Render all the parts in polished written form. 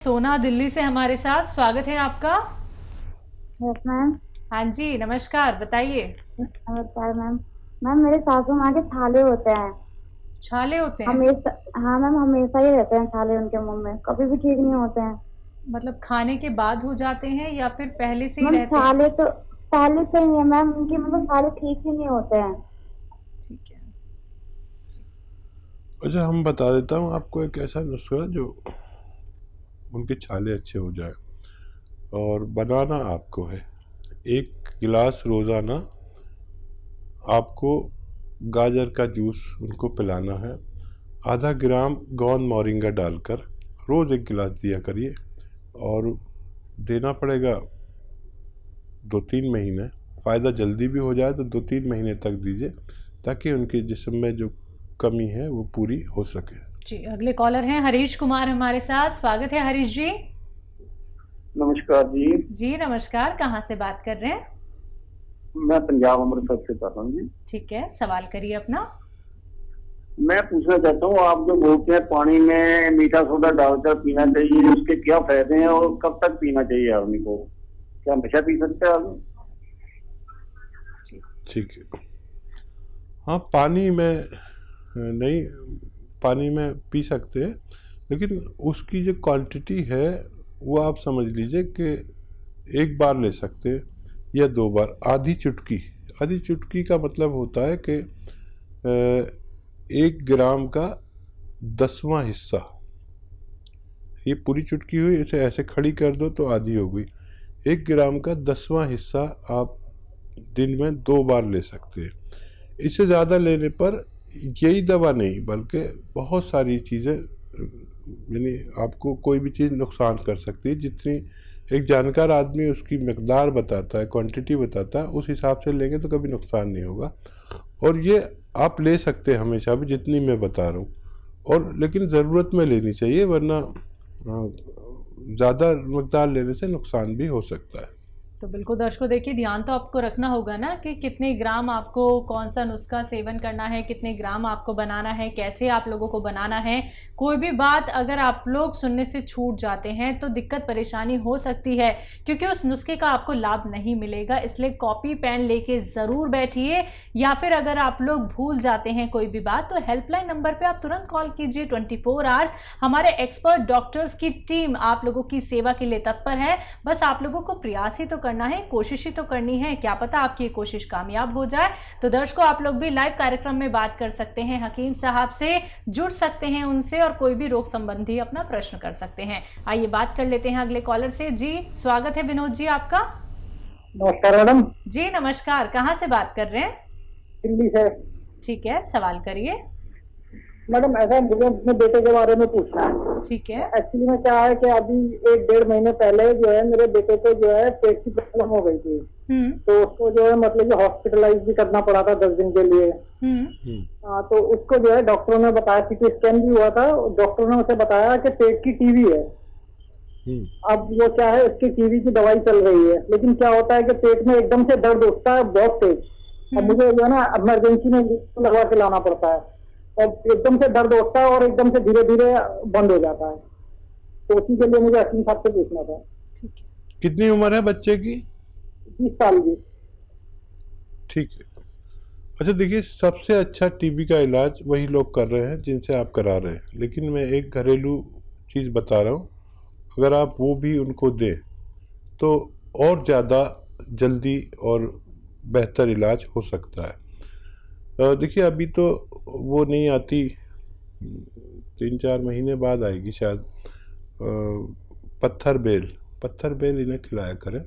सोना दिल्ली से हमारे साथ, स्वागत है आपका। Yes ma'am. हाँ जी, नमस्कार, बताइए। नमस्कार मैम। मैम मेरे सासू माँ के छाले होते हैं छाले होते हैं? हमेशा। हाँ मैम, हमेशा ही रहते हैं छाले उनके मुंह में, कभी भी ठीक नहीं होते हैं। मतलब खाने के बाद हो जाते हैं या फिर पहले से ही मैम रहते हैं? छाले तो पहले से ही है मैम, उनके मतलब छाले ठीक ही नहीं होते हैं। ठीक है। अच्छा, हम बता देता हूँ आपको एक ऐसा नुस्खा जो उनके छाले अच्छे हो जाए। और बनाना आपको है, 1 गिलास रोज़ाना आपको गाजर का जूस उनको पिलाना है। आधा ग्राम गोंद मोरिंगा डालकर रोज़ 1 गिलास दिया करिए। और देना पड़ेगा 2-3 महीने। फ़ायदा जल्दी भी हो जाए तो 2-3 महीने तक दीजिए, ताकि उनके जिस्म में जो कमी है वो पूरी हो सके। जी, अगले कॉलर हैं हरीश कुमार हमारे साथ, स्वागत है हरीश जी। नमस्कार जी। जी नमस्कार, कहाँ से बात कर रहे हैं? मैं पंजाब अमृतसर से कर रहा हूँ जी। ठीक है, सवाल करिए अपना। मैं पूछना चाहता हूँ, आप जो बोलते हैं पानी में मीठा सोडा डालकर पीना चाहिए, उसके क्या फायदे हैं और कब तक पीना चाहिए आदमी को? क्या हमेशा पी सकते हैं आदमी? ठीक है। हाँ, पानी में नहीं, पानी में पी सकते हैं, लेकिन उसकी जो क्वांटिटी है वो आप समझ लीजिए कि 1 बार ले सकते हैं या 2 बार। आधी चुटकी का मतलब होता है कि 1 ग्राम का 10वां हिस्सा। ये पूरी चुटकी हुई, इसे ऐसे खड़ी कर दो तो आधी हो गई। 1 ग्राम का 10वां हिस्सा आप दिन में 2 बार ले सकते हैं। इससे ज़्यादा लेने पर यही दवा नहीं बल्कि बहुत सारी चीज़ें, यानी आपको कोई भी चीज़ नुकसान कर सकती है। जितनी एक जानकार आदमी उसकी मकदार बताता है, क्वांटिटी बताता है, उस हिसाब से लेंगे तो कभी नुकसान नहीं होगा। और ये आप ले सकते हैं हमेशा भी, जितनी मैं बता रहा हूँ। और लेकिन ज़रूरत में लेनी चाहिए, वरना ज़्यादा मकदार लेने से नुकसान भी हो सकता है। तो बिल्कुल दर्शकों, देखिए ध्यान तो आपको रखना होगा ना कि कितने ग्राम आपको कौन सा नुस्खा सेवन करना है, कितने ग्राम आपको बनाना है, कैसे आप लोगों को बनाना है। कोई भी बात अगर आप लोग सुनने से छूट जाते हैं तो दिक्कत परेशानी हो सकती है, क्योंकि उस नुस्खे का आपको लाभ नहीं मिलेगा। इसलिए कॉपी पेन लेके ज़रूर बैठिए, या फिर अगर आप लोग भूल जाते हैं कोई भी बात तो हेल्पलाइन नंबर पर आप तुरंत कॉल कीजिए। 24 आवर्स हमारे एक्सपर्ट डॉक्टर्स की टीम आप लोगों की सेवा के लिए तत्पर है। बस आप लोगों को प्रयास ही तो करना है, कोशिश ही तो करनी है, क्या पता आपकी ये कोशिश कामयाब हो जाए। तो दर्शकों, आप लोग भी लाइव कार्यक्रम में बात कर सकते हैं, हकीम साहब से जुड़ सकते हैं उनसे, और कोई भी रोग संबंधी अपना प्रश्न कर सकते हैं। आइए बात कर लेते हैं अगले कॉलर से। जी स्वागत है विनोद जी आपका। नमस्कार मैडम। जी नमस्कार, कहाँ से बात कर रहे हैं? दिल्ली से। ठीक है, सवाल करिए। मैडम ऐसा मुझे अपने बेटे के बारे में पूछना है। ठीक है। एक्चुअली में क्या है कि अभी 1-1.5 महीने पहले जो है मेरे बेटे को जो है पेट की प्रॉब्लम हो गई थी। तो उसको जो है मतलब कि हॉस्पिटलाइज भी करना पड़ा था 10 दिन के लिए। हाँ, तो उसको जो है डॉक्टरों ने बताया, सीटी स्कैन भी हुआ था, डॉक्टरों ने उसे बताया कि पेट की टीबी है। अब वो क्या है, उसकी टीबी की दवाई चल रही है, लेकिन क्या होता है कि पेट में एकदम से दर्द उठता है बहुत तेज। अब मुझे जो है ना इमरजेंसी में लगवा के लाना पड़ता है, और एकदम से दर्द उठता है और एकदम से धीरे धीरे बंद हो जाता है। तो उसी के लिए मुझे हकीम साहब से पूछना था। कितनी उम्र है बच्चे की? 20 साल की। ठीक है। अच्छा देखिए, सबसे अच्छा टीबी का इलाज वही लोग कर रहे हैं जिनसे आप करा रहे हैं, लेकिन मैं एक घरेलू चीज़ बता रहा हूँ। अगर आप वो भी उनको दें तो और ज़्यादा जल्दी और बेहतर इलाज हो सकता है। देखिए, अभी तो वो नहीं आती, 3-4 महीने बाद आएगी शायद। पत्थर बेल इन्हें खिलाया करें।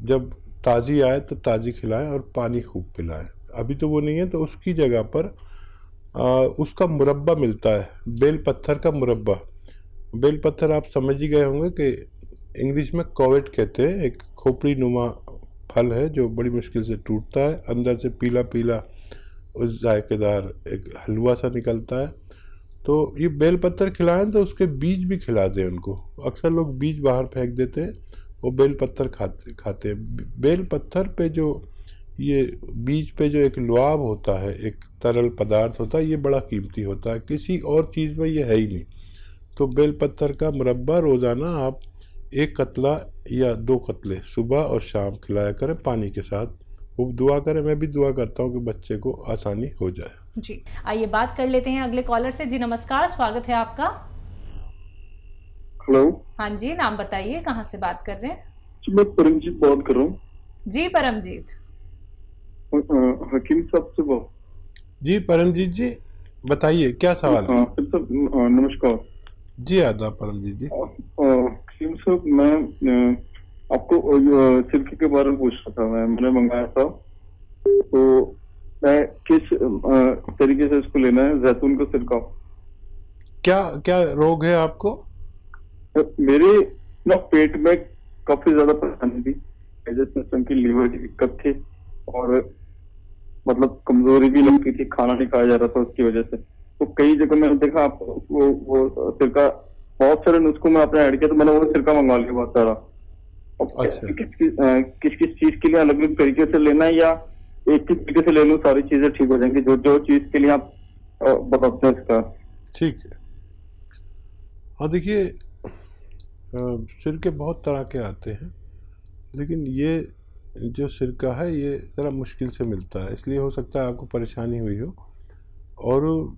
जब ताज़ी आए तो ताज़ी खिलाएं और पानी खूब पिलाएं। अभी तो वो नहीं है, तो उसकी जगह पर उसका मुरब्बा मिलता है, बेल पत्थर का मुरब्बा। बेल पत्थर आप समझ ही गए होंगे कि इंग्लिश में कोवेट कहते हैं। एक खोपड़ी नुमा फल है जो बड़ी मुश्किल से टूटता है, अंदर से पीला पीला उस जायकेदार एक हलवा सा निकलता है। तो ये बेल पत्थर खिलाएं तो उसके बीज भी खिला दें उनको। अक्सर लोग बीज बाहर फेंक देते हैं, वो बेल पत्थर खाते हैं। बेल पत्थर पे जो ये बीज पे जो एक लुआब होता है, एक तरल पदार्थ होता है, ये बड़ा कीमती होता है, किसी और चीज़ में ये है ही नहीं। तो बेलपत्र का मुरब्बा रोज़ाना आप 1 कतला या 2 कतले सुबह और शाम खिलाया करें पानी के साथ। वो दुआ करें, मैं भी दुआ करता हूँ कि बच्चे को आसानी हो जाए। जी, आइए बात कर लेते हैं अगले कॉलर से। जी नमस्कार, स्वागत है आपका। हेलो। हाँ जी, नाम बताइए, कहाँ से बात कर रहे हैं? मैं परमजीत बात कर रहा हूँ। जी परमजीत। हकीम साहब से बात। जी परमजीत जी, बताइए क्या सवाल है? नमस्कार जी। आदाब परमजीत जी। हकीम साहब, मैं आपको सिरके के बारे में पूछ रहा था। मैंने मंगाया था, तो मैं किस तरीके से इसको लेना है, जैतून का सिरका? क्या क्या रोग है आपको? मेरे ना पेट में काफी ज्यादा परेशानी थी, डाइजेशन की, लीवर की दिक्कत थी, और मतलब कमजोरी भी लगती थी, खाना नहीं खाया जा रहा था उसकी वजह से। तो कई जगह मैंने देखा आप वो सिरका, बहुत सारे नुस्खों में आपने ऐड किया, तो मैंने वो सिरका मंगवा लिया बहुत सारा। अच्छा। किस किस चीज के लिए अलग अलग तरीके से लेना है, या एक ही तरीके से ले लूं सारी चीजें ठीक हो जाएंगी? जो जो चीज के लिए आप बताते हैं इसका। ठीक है। हाँ देखिए, सिरके बहुत तरह के आते हैं, लेकिन ये जो सिरका है ये ज़रा मुश्किल से मिलता है, इसलिए हो सकता है आपको परेशानी हुई हो। और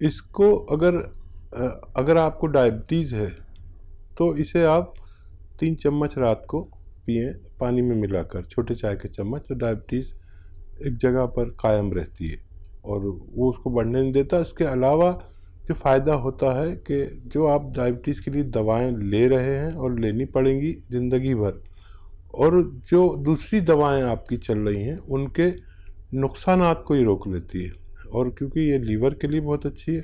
इसको अगर आपको डायबिटीज़ है तो इसे आप 3 चम्मच रात को पिएं पानी में मिलाकर, छोटे चाय के चम्मच। तो डायबिटीज़ एक जगह पर कायम रहती है और वो उसको बढ़ने नहीं देता। इसके अलावा जो फ़ायदा होता है कि जो आप डायबिटीज़ के लिए दवाएं ले रहे हैं और लेनी पड़ेंगी ज़िंदगी भर, और जो दूसरी दवाएं आपकी चल रही हैं उनके नुकसानात को ही रोक लेती है। और क्योंकि ये लीवर के लिए बहुत अच्छी है,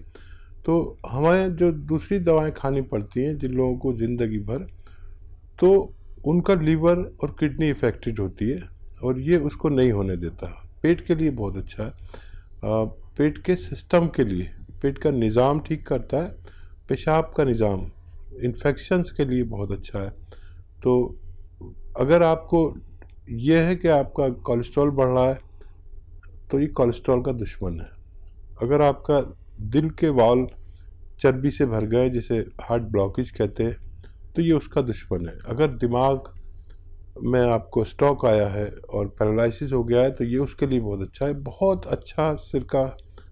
तो हमें जो दूसरी दवाएं खानी पड़ती हैं जिन लोगों को ज़िंदगी भर, तो उनका लीवर और किडनी इफ़ेक्टेड होती है, और ये उसको नहीं होने देता। पेट के लिए बहुत अच्छा है, पेट के सिस्टम के लिए, पेट का निज़ाम ठीक करता है, पेशाब का निज़ाम, इन्फेक्शंस के लिए बहुत अच्छा है। तो अगर आपको ये है कि आपका कोलेस्ट्रॉल बढ़ रहा है, तो ये कोलेस्ट्रॉल का दुश्मन है। अगर आपका दिल के वाल्व चर्बी से भर गए, जिसे हार्ट ब्लॉकेज कहते हैं, तो ये उसका दुश्मन है। अगर दिमाग में आपको स्ट्रोक आया है और पैरालिसिस हो गया है, तो ये उसके लिए बहुत अच्छा है। बहुत अच्छा सिरका,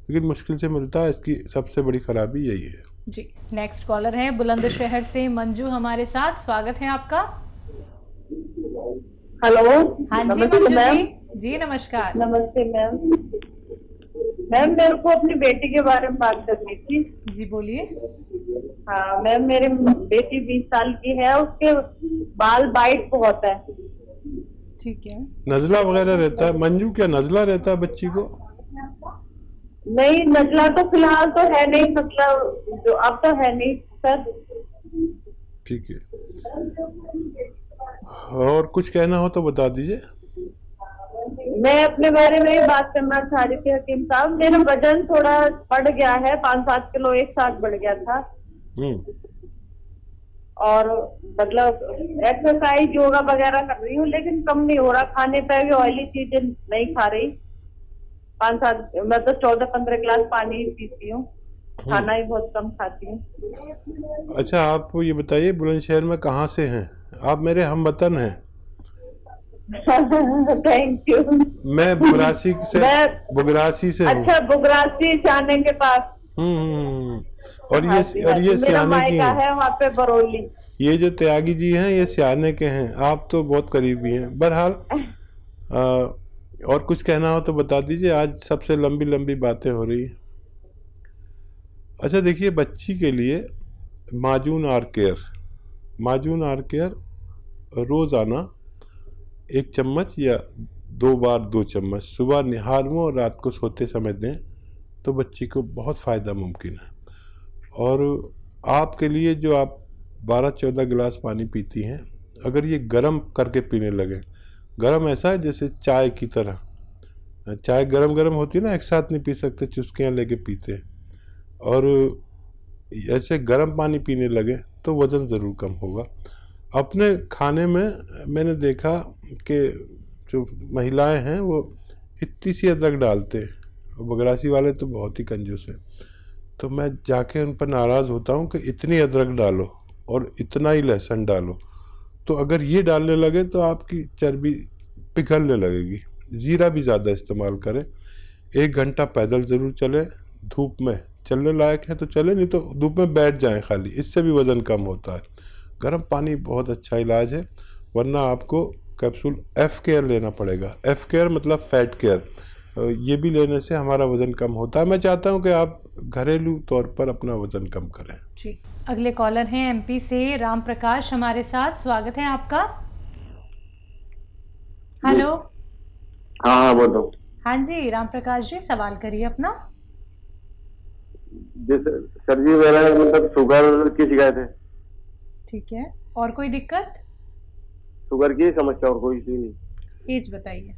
लेकिन मुश्किल से मिलता है। इसकी सबसे बड़ी खराबी यही है। जी, नेक्स्ट कॉलर है बुलंदशहर से मंजू हमारे साथ, स्वागत है आपका। हेलो। हाँ जी नमस्ते मंजू मैम। जी नमस्कार। नमस्ते मैम। मैम मेरे को अपनी बेटी के बारे में बात करनी थी। जी बोलिए। हाँ मैम, मेरी बेटी 20 साल की है, उसके बाल वाइट बहुत है। ठीक है। नज़ला वगैरह रहता है? मंजू, क्या नज़ला रहता है बच्ची को? नहीं, नजला तो फिलहाल तो है नहीं, मतलब जो अब तो है नहीं सर। ठीक है, और कुछ कहना हो तो बता दीजिए। मैं अपने बारे में ही बात करना चाह रही थी हकीम साहब। मेरा वजन थोड़ा बढ़ गया है, 5-7 किलो एक साथ बढ़ गया था। और मतलब एक्सरसाइज योगा वगैरह कर रही हूँ, लेकिन कम नहीं हो रहा। खाने पे भी ऑयली चीजें नहीं खा रही। 5-7 मतलब 14-15 गिलास पानी पीती हूँ, खाना ही बहुत कम खाती हूँ। अच्छा, आप ये बताइए बुलंदशहर में कहाँ से हैं आप? मेरे हमवतन हैं। Thank you. मैं बुगरासी से हूँ। अच्छा, बुगरासी सियाने के पास। और ये सियाने की है वहाँ पे बरौली। ये जो त्यागी जी हैं ये सियाने के हैं। आप तो बहुत करीबी हैं। बहरहाल और कुछ कहना हो तो बता दीजिए, आज सबसे लंबी लंबी बातें हो रही हैं। अच्छा देखिए, बच्ची के लिए माजून आर केयर रोज़ाना 1 चम्मच या 2 बार 2 चम्मच सुबह निहार में और रात को सोते समय दें, तो बच्ची को बहुत फ़ायदा मुमकिन है। और आपके लिए जो आप 12-14 गिलास पानी पीती हैं, अगर ये गर्म करके पीने लगे, गर्म ऐसा है जैसे चाय की तरह, चाय गरम होती है ना, एक साथ नहीं पी सकते, चुस्कियाँ लेके पीते, और ऐसे गर्म पानी पीने लगे तो वज़न ज़रूर कम होगा। अपने खाने में मैंने देखा कि जो महिलाएं हैं वो इतनी सी अदरक डालते हैं, बगरासी वाले तो बहुत ही कंजूस हैं। तो मैं जाके उन पर नाराज़ होता हूँ कि इतनी अदरक डालो और इतना ही लहसुन डालो। तो अगर ये डालने लगे तो आपकी चर्बी पिघलने लगेगी। ज़ीरा भी ज़्यादा इस्तेमाल करें। 1 घंटा पैदल ज़रूर चलें, धूप में चलने लायक है तो चले, नहीं तो धूप में बैठ जाएं खाली, इससे भी वज़न कम होता है। गर्म पानी बहुत अच्छा इलाज है, वरना आपको कैप्सूल एफ केयर लेना पड़ेगा। एफ केयर मतलब फैट केयर, ये भी लेने से हमारा वज़न कम होता है। मैं चाहता हूँ कि आप घरेलू तौर पर अपना वज़न कम करें। जी, अगले कॉलर हैं एमपी से राम प्रकाश हमारे साथ, स्वागत है आपका। हेलो। हाँ बोलो। हाँ जी राम प्रकाश जी, सवाल करिए अपना। जैसे सर जी मेरा मतलब शुगर की शिकायत है। ठीक है, और कोई दिक्कत? शुगर की समस्या और कोई चीज नहीं। एज बताइए।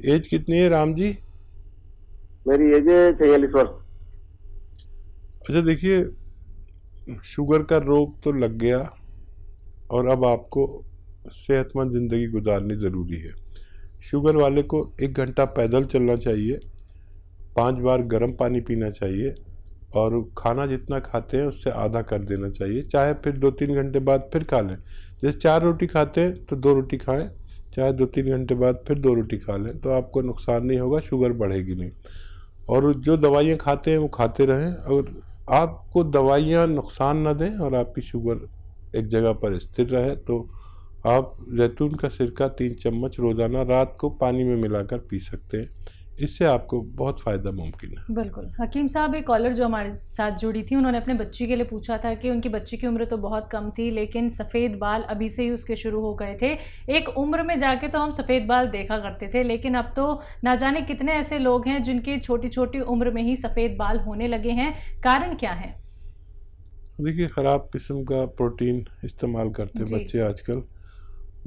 एज कितनी है राम जी? मेरी एज है 46 वर्ष। अच्छा देखिए, शुगर का रोग तो लग गया और अब आपको सेहतमंद ज़िंदगी गुजारनी ज़रूरी है। शुगर वाले को 1 घंटा पैदल चलना चाहिए, 5 बार गर्म पानी पीना चाहिए और खाना जितना खाते हैं उससे आधा कर देना चाहिए। चाहे फिर 2-3 घंटे बाद फिर खा लें। जैसे 4 रोटी खाते हैं तो 2 रोटी खाएं, चाहे 2-3 घंटे बाद फिर 2 रोटी खा लें, तो आपको नुकसान नहीं होगा, शुगर बढ़ेगी नहीं। और जो दवाइयाँ खाते हैं वो खाते रहें, और आपको दवाइयाँ नुकसान ना दें और आपकी शुगर एक जगह पर स्थिर रहे, तो आप जैतून का सिरका 3 चम्मच रोज़ाना रात को पानी में मिलाकर पी सकते हैं। इससे आपको बहुत फ़ायदा मुमकिन है। बिल्कुल। हकीम साहब, एक कॉलर जो हमारे साथ जुड़ी थी, उन्होंने अपने बच्ची के लिए पूछा था कि उनकी बच्ची की उम्र तो बहुत कम थी, लेकिन सफ़ेद बाल अभी से ही उसके शुरू हो गए थे। एक उम्र में जाके तो हम सफ़ेद बाल देखा करते थे, लेकिन अब तो ना जाने कितने ऐसे लोग हैं जिनकी छोटी छोटी उम्र में ही सफ़ेद बाल होने लगे हैं। कारण क्या है? देखिए, ख़राब किस्म का प्रोटीन इस्तेमाल करते हैं बच्चे आजकल।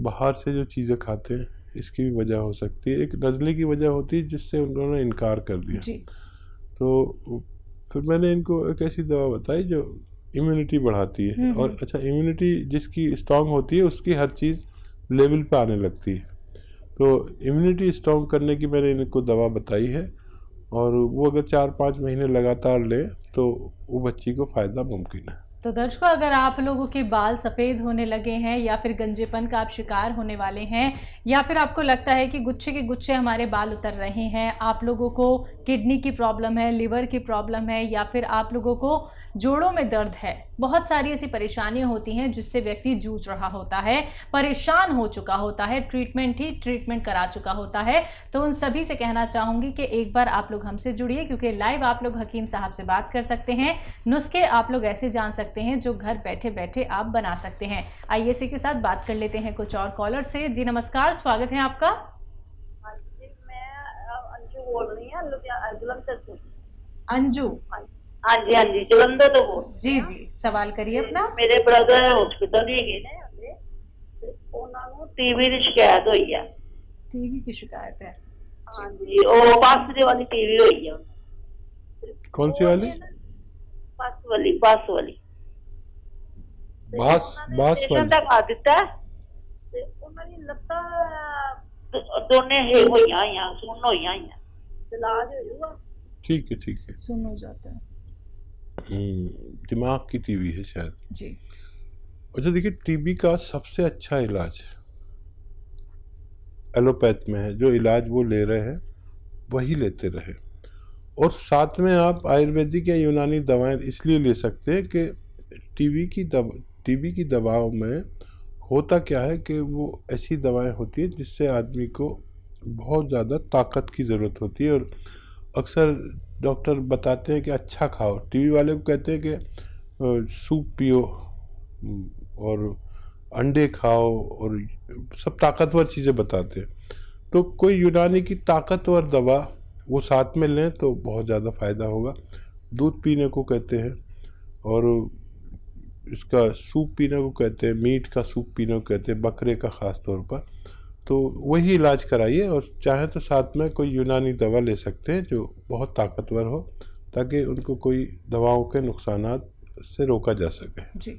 बाहर से जो चीज़ें खाते हैं इसकी भी वजह हो सकती है। एक नज़ले की वजह होती है जिससे उन्होंने इनकार कर दिया जी। तो फिर मैंने इनको एक ऐसी दवा बताई जो इम्यूनिटी बढ़ाती है। और अच्छा, इम्यूनिटी जिसकी स्ट्रॉन्ग होती है उसकी हर चीज़ लेवल पे आने लगती है। तो इम्यूनिटी स्ट्रॉन्ग करने की मैंने इनको दवा बताई है, और वो अगर 4-5 महीने लगातार लें तो वो बच्ची को फ़ायदा मुमकिन है। तो दर्शकों, अगर आप लोगों के बाल सफ़ेद होने लगे हैं, या फिर गंजेपन का आप शिकार होने वाले हैं, या फिर आपको लगता है कि गुच्छे के गुच्छे हमारे बाल उतर रहे हैं, आप लोगों को किडनी की प्रॉब्लम है, लिवर की प्रॉब्लम है, या फिर आप लोगों को जोड़ों में दर्द है, बहुत सारी ऐसी परेशानियां होती हैं जिससे व्यक्ति जूझ रहा होता है, परेशान हो चुका होता है, ट्रीटमेंट करा चुका होता है, तो उन सभी से कहना चाहूँगी कि एक बार आप लोग हमसे जुड़िए, क्योंकि लाइव आप लोग हकीम साहब से बात कर सकते हैं। नुस्खे आप लोग ऐसे जान सकते हैं जो घर बैठे बैठे आप बना सकते हैं। आइए इसी के साथ बात कर लेते हैं कुछ और कॉलर से। जी नमस्कार, स्वागत है आपका। मैं अंजू बोल रही हूँ, जलंधर से। अंजू? हाँ जी जलंधर तो बोल। जी जी, सवाल करिए अपना। मेरे ब्रदर हॉस्पिटल ही गए ने हले, ते उन्होंने टीवी की शिकायत हुई है। टीवी की शिकायत है? हाँ जी, वो बांसुरी वाली टीवी हुई है। कौन सी वाली? बांस वाली बांस वाली खा दिता ते उन्होंने लत्ता दोने हे होइयां आइयां, सुन होइयां आइयां, इलाज हो जाऊगा? ठीक है। सुन हो जाता है। दिमाग की टीबी है शायद जी। अच्छा देखिए, टीबी का सबसे अच्छा इलाज एलोपैथ में है। जो इलाज वो ले रहे हैं वही लेते रहे, और साथ में आप आयुर्वेदिक या यूनानी दवाएं इसलिए ले सकते हैं कि टीबी की दवाओं में होता क्या है कि वो ऐसी दवाएं होती हैं जिससे आदमी को बहुत ज़्यादा ताकत की ज़रूरत होती है। और अक्सर डॉक्टर बताते हैं कि अच्छा खाओ, टीबी वाले को कहते हैं कि सूप पियो और अंडे खाओ, और सब ताकतवर चीज़ें बताते हैं। तो कोई यूनानी की ताकतवर दवा वो साथ में लें तो बहुत ज़्यादा फ़ायदा होगा। दूध पीने को कहते हैं, और इसका सूप पीने को कहते हैं, मीट का सूप पीने को कहते हैं, बकरे का ख़ास तौर पर। तो वही इलाज कराइए, और चाहे तो साथ में कोई यूनानी दवा ले सकते हैं जो बहुत ताकतवर हो, ताकि उनको कोई दवाओं के नुकसानात से रोका जा सके। जी।